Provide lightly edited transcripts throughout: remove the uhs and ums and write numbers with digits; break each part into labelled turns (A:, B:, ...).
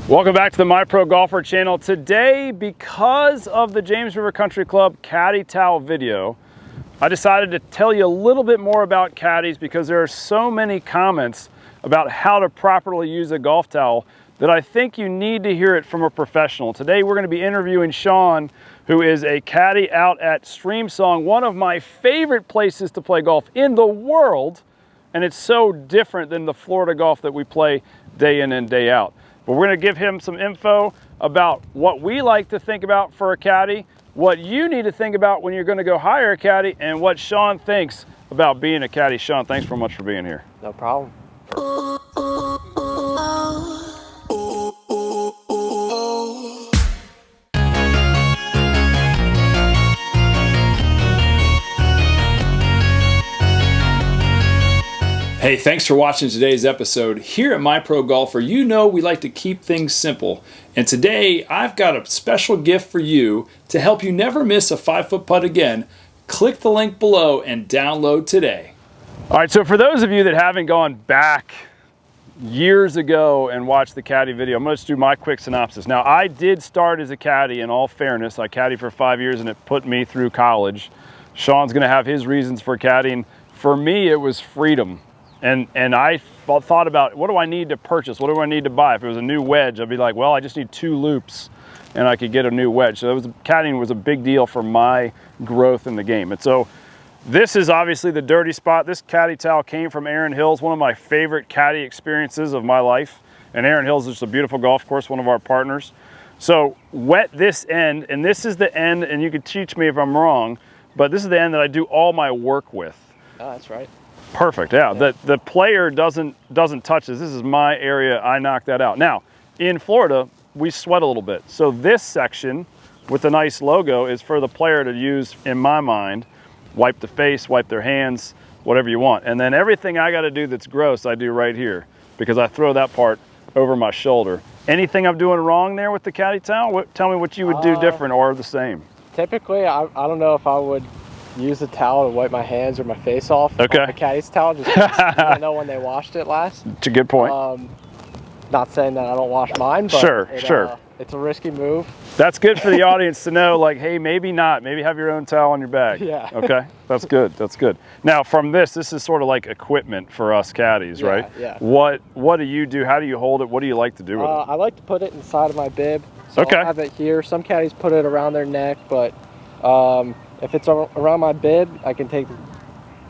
A: Welcome back to the My Pro Golfer channel. Today, because of the James River Country Club Caddy Towel video, I decided to tell you a little bit more about caddies because there are so many comments about how to properly use a golf towel that I think you need to hear it from a professional. Today we're going to be interviewing Sean, who is a caddy out at Streamsong, one of my favorite places to play golf in the world, and it's so different than the Florida golf that we play day in and day out. But we're going to give him some info about what we like to think about for a caddy, what you need to think about when you're going to go hire a caddy, and what Sean thinks about being a caddy. Sean, thanks so much for being here.
B: No problem.
A: Hey, thanks for watching today's episode. Here at My Pro Golfer, you know we like to keep things simple. And today, I've got a special gift for you to help you never miss a 5-foot putt again. Click the link below and download today. All right, so for those of you that haven't gone back years ago and watched the caddy video, I'm going to just do my quick synopsis. Now, I did start as a caddy, in all fairness. I caddied for 5 years and it put me through college. Sean's going to have his reasons for caddying. For me, it was freedom. And I thought about, what do I need to purchase? What do I need to buy? If it was a new wedge, I'd be like, well, I just need 2 loops and I could get a new wedge. So caddying was a big deal for my growth in the game. And so this is obviously the dirty spot. This caddy towel came from Erin Hills, one of my favorite caddy experiences of my life. And Erin Hills is just a beautiful golf course, one of our partners. So wet this end, and this is the end, and you can teach me if I'm wrong, but this is the end that I do all my work with.
B: Oh, that's right.
A: Perfect, yeah. The player doesn't touch this. This is my area, I knock that out. Now, in Florida, we sweat a little bit. So this section with the nice logo is for the player to use, in my mind, wipe the face, wipe their hands, whatever you want. And then everything I gotta do that's gross, I do right here because I throw that part over my shoulder. Anything I'm doing wrong there with the caddy towel? Tell me what you would do different or the same.
B: Typically, I don't know if I would use the towel to wipe my hands or my face off.
A: Okay.
B: The caddy's towel, just I know when they washed it last.
A: It's a good point.
B: Not saying that I don't wash mine, but
A: sure.
B: It's a risky move.
A: That's good for the audience to know, like, hey, maybe not. Maybe have your own towel on your bag.
B: Yeah.
A: Okay, that's good, that's good. Now, from this is sort of like equipment for us caddies, right?
B: Yeah.
A: What do you do? How do you hold it? What do you like to do with it?
B: I like to put it inside of my bib. So
A: Okay.
B: I'll have it here. Some caddies put it around their neck, but if it's around my bib, I can take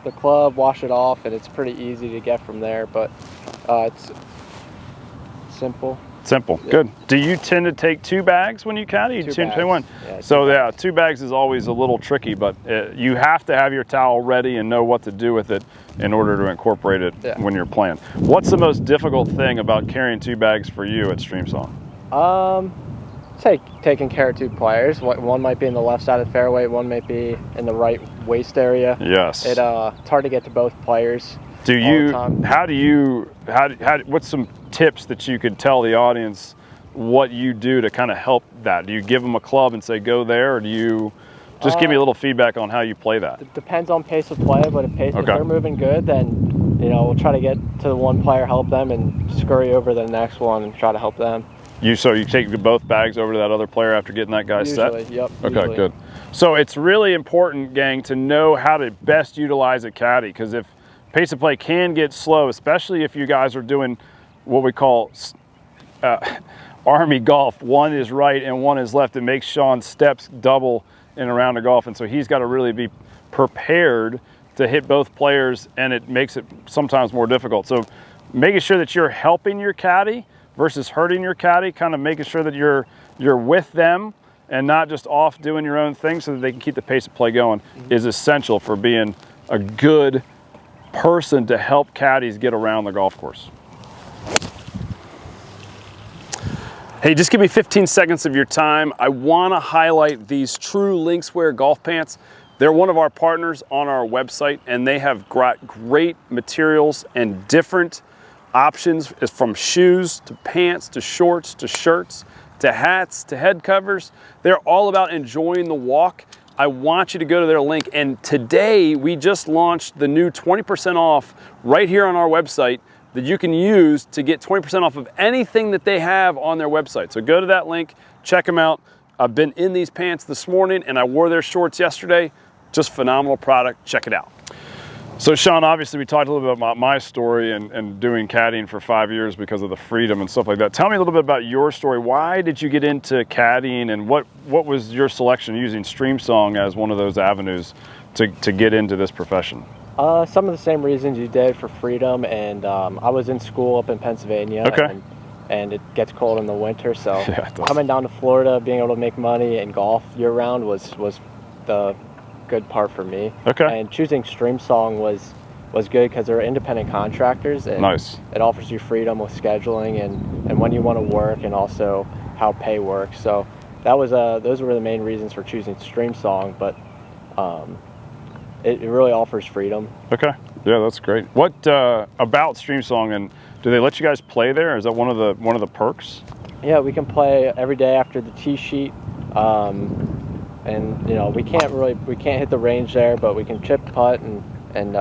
B: the club, wash it off, and it's pretty easy to get from there, but it's simple.
A: Simple,
B: Yeah.
A: good. Do you tend to take 2 bags when you caddy? You
B: 2
A: tend to take
B: bags.
A: 1?
B: Yeah,
A: so
B: 2
A: yeah, 2 bags is always a little tricky, but you have to have your towel ready and know what to do with it in order to incorporate it when you're playing. What's the most difficult thing about carrying 2 bags for you at Streamsong?
B: Taking care of 2 players. One might be in the left side of the fairway, one might be in the right waist area.
A: Yes.
B: It's hard to get to both players.
A: Do you, what's some tips that you could tell the audience what you do to kind of help that? Do you give them a club and say, go there, or do you just give me a little feedback on how you play that?
B: It depends on pace of play, but if they're moving good, then, we'll try to get to the one player, help them, and scurry over to the next one and try to help them. So you take both bags over to that other player after getting that guy set? Yep.
A: Okay,
B: usually.
A: good. So it's really important, gang, to know how to best utilize a caddy, because if pace of play can get slow, especially if you guys are doing what we call Army golf. One is right and one is left. It makes Sean's steps double in a round of golf, and so he's got to really be prepared to hit both players, and it makes it sometimes more difficult. So making sure that you're helping your caddy versus hurting your caddy, kind of making sure that you're with them and not just off doing your own thing so that they can keep the pace of play going is essential for being a good person to help caddies get around the golf course. Hey, just give me 15 seconds of your time. I want to highlight these True Linkswear golf pants. They're one of our partners on our website, and they have got great materials and different options from shoes to pants to shorts to shirts to hats to head covers. They're all about enjoying the walk. I want you to go to their link, and today we just launched the new 20% off right here on our website that you can use to get 20% off of anything that they have on their website. So go to that link, check them out. I've been in these pants this morning and I wore their shorts yesterday. Just phenomenal product. Check it out. So Sean, obviously we talked a little bit about my story and doing caddying for 5 years because of the freedom and stuff like that. Tell me a little bit about your story. Why did you get into caddying, and what was your selection using Streamsong as one of those avenues to get into this profession?
B: Some of the same reasons you did, for freedom, and I was in school up in Pennsylvania.
A: Okay.
B: And it gets cold in the winter, so
A: yeah,
B: coming down to Florida, being able to make money and golf year round was the good part for me.
A: Okay.
B: And choosing Streamsong was good because they're independent contractors, and
A: nice.
B: It offers you freedom with scheduling and when you want to work, and also how pay works. So that was those were the main reasons for choosing Streamsong, but it really offers freedom.
A: Okay. Yeah, that's great. What about Streamsong, and do they let you guys play there? Is that one of the perks?
B: Yeah, we can play every day after the tee sheet. And we can't hit the range there, but we can chip, putt, and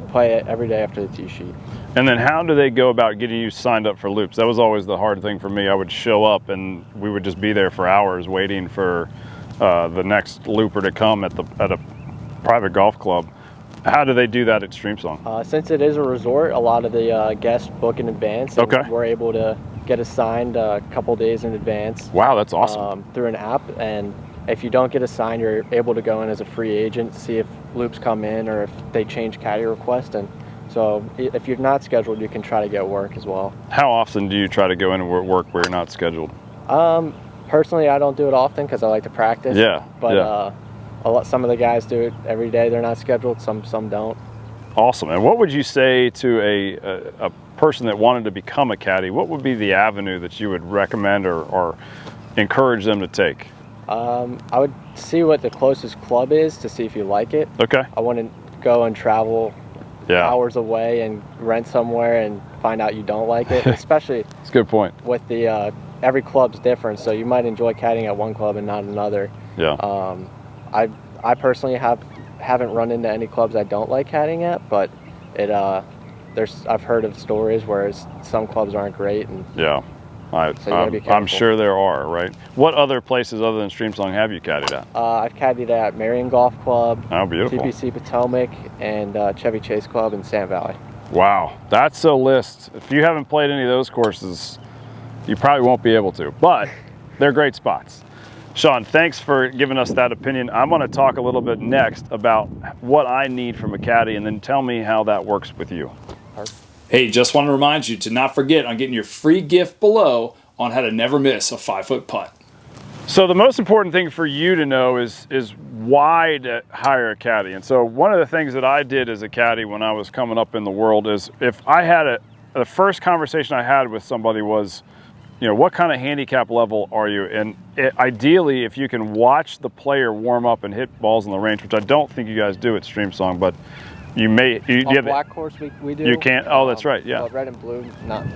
B: play it every day after the tee sheet.
A: And then how do they go about getting you signed up for loops? That was always the hard thing for me. I would show up and we would just be there for hours waiting for the next looper to come at a private golf club. How do they do that at Streamsong?
B: Since it is a resort, a lot of the guests book in advance. And
A: okay.
B: We're able to get assigned a couple days in advance.
A: Wow, that's awesome.
B: Through an app, and if you don't get assigned, you're able to go in as a free agent, see if loops come in or if they change caddy request. And so if you're not scheduled, you can try to get work as well.
A: How often do you try to go in and work where you're not scheduled?
B: Personally, I don't do it often because I like to practice.
A: Yeah.
B: But
A: yeah.
B: Some of the guys do it every day. They're not scheduled. Some don't.
A: Awesome. And what would you say to a person that wanted to become a caddy? What would be the avenue that you would recommend or encourage them to take?
B: I would see what the closest club is to see if you like it.
A: Okay.
B: I wouldn't go and travel hours away and rent somewhere and find out you don't like it. Especially
A: that's a good point.
B: With the every club's different, so you might enjoy caddying at one club and not another.
A: Yeah.
B: I personally haven't run into any clubs I don't like caddying at, but I've heard of stories where some clubs aren't great, and
A: yeah. I'm sure there are, right? What other places other than Streamsong have you caddied at?
B: I've caddied at Marion Golf Club,
A: oh, beautiful.
B: TPC Potomac, and Chevy Chase Club in Sand Valley.
A: Wow, that's a list. If you haven't played any of those courses, you probably won't be able to, but they're great spots. Sean, thanks for giving us that opinion. I'm going to talk a little bit next about what I need from a caddy, and then tell me how that works with you.
B: Perfect.
A: Hey, just want to remind you to not forget on getting your free gift below on how to never miss a 5-foot putt. So the most important thing for you to know is why to hire a caddy. And so one of the things that I did as a caddy when I was coming up in the world is if I had the first conversation I had with somebody was, what kind of handicap level are you? And ideally, if you can watch the player warm up and hit balls in the range, which I don't think you guys do at Streamsong, but you may.
B: On the black course we do.
A: You can't. Oh, that's right. Yeah.
B: But red and blue,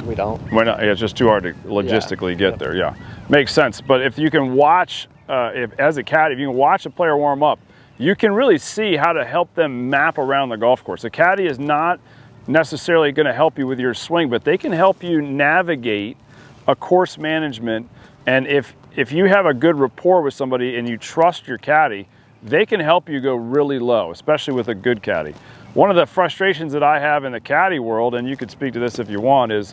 B: we don't.
A: We're not. Yeah, it's just too hard to logistically get there. Yeah, makes sense. But if you can watch, as a caddy, if you can watch a player warm up, you can really see how to help them map around the golf course. A caddy is not necessarily going to help you with your swing, but they can help you navigate a course management. And if you have a good rapport with somebody and you trust your caddy, they can help you go really low, especially with a good caddy. One of the frustrations that I have in the caddy world, and you could speak to this if you want, is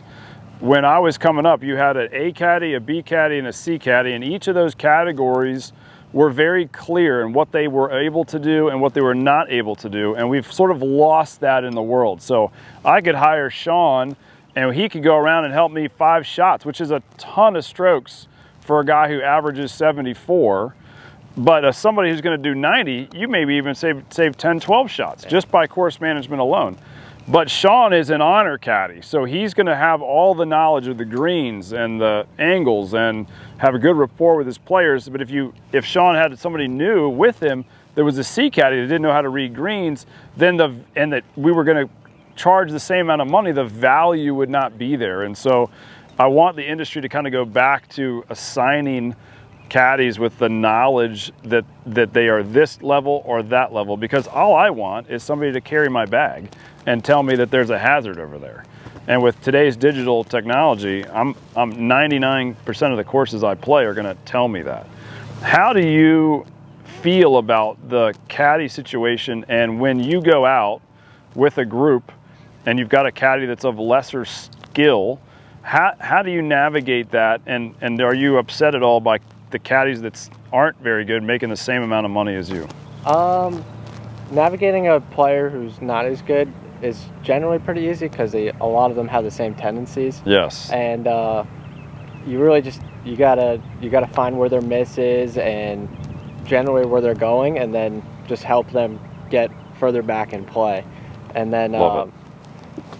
A: when I was coming up, you had an A caddy, a B caddy, and a C caddy, and each of those categories were very clear in what they were able to do and what they were not able to do, and we've sort of lost that in the world. So I could hire Sean, and he could go around and help me 5 shots, which is a ton of strokes for a guy who averages 74. But somebody who's going to do 90, you maybe even save 10, 12 shots just by course management alone. But Sean is an honor caddy, so he's going to have all the knowledge of the greens and the angles and have a good rapport with his players. But if Sean had somebody new with him that was a C caddy that didn't know how to read greens, then that we were going to charge the same amount of money, the value would not be there. And so I want the industry to kind of go back to assigning caddies with the knowledge that they are this level or that level, because all I want is somebody to carry my bag and tell me that there's a hazard over there. And with today's digital technology, I'm 99% of the courses I play are going to tell me that. How do you feel about the caddy situation, and when you go out with a group and you've got a caddy that's of lesser skill, how do you navigate that, and are you upset at all by the caddies that aren't very good making the same amount of money as you?
B: Navigating a player who's not as good is generally pretty easy because a lot of them have the same tendencies.
A: Yes.
B: And you really just you gotta find where their miss is and generally where they're going, and then just help them get further back in play. And then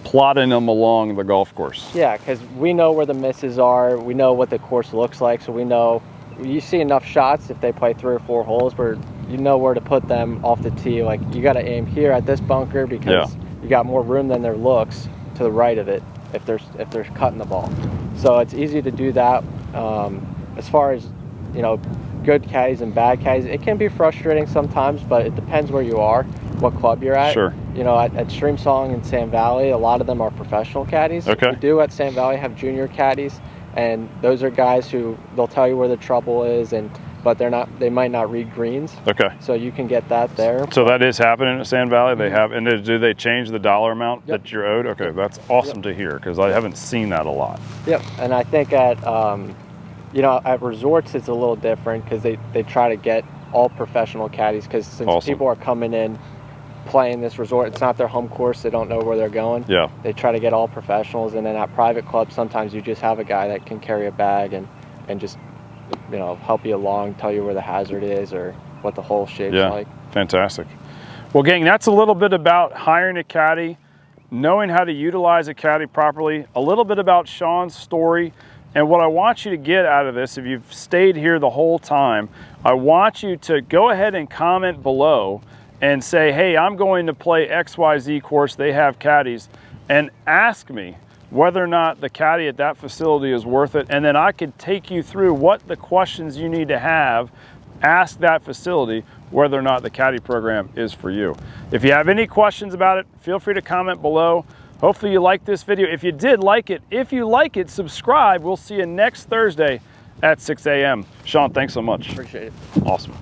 A: plotting them along the golf course.
B: Yeah, because we know where the misses are. We know what the course looks like, so we know. You see enough shots if they play 3 or 4 holes where you know where to put them off the tee. Like, you got to aim here at this bunker because you got more room than there looks to the right of it if they're cutting the ball. So it's easy to do that. As far as, you know, good caddies and bad caddies, it can be frustrating sometimes, but it depends where you are, what club you're at.
A: Sure.
B: You know, at Stream Song in Sand Valley, a lot of them are professional caddies.
A: Okay.
B: We do at Sand Valley have junior caddies, and those are guys who they'll tell you where the trouble is, but they might not read greens.
A: Okay.
B: So you can get that there.
A: So that is happening at Sand Valley. They have, and do they change the dollar amount that you're owed? Okay, that's awesome to hear, because I haven't seen that a lot.
B: Yep. And I think at you know, at resorts it's a little different because they try to get all professional caddies, because since people are coming in playing this resort, it's not their home course, they don't know where they're going.
A: Yeah.
B: They try to get all professionals, and then at private clubs sometimes you just have a guy that can carry a bag and just, you know, help you along, tell you where the hazard is or what the hole shape's like.
A: Fantastic. Well, gang, that's a little bit about hiring a caddy, knowing how to utilize a caddy properly, a little bit about Sean's story. And what I want you to get out of this, if you've stayed here the whole time, I want you to go ahead and comment below and say, hey, I'm going to play XYZ course, they have caddies, and ask me whether or not the caddy at that facility is worth it. And then I could take you through what the questions you need to ask that facility, whether or not the caddy program is for you. If you have any questions about it, feel free to comment below. Hopefully you liked this video. If you did like it, subscribe. We'll see you next Thursday at 6 a.m. Sean, thanks so much.
B: Appreciate it.
A: Awesome.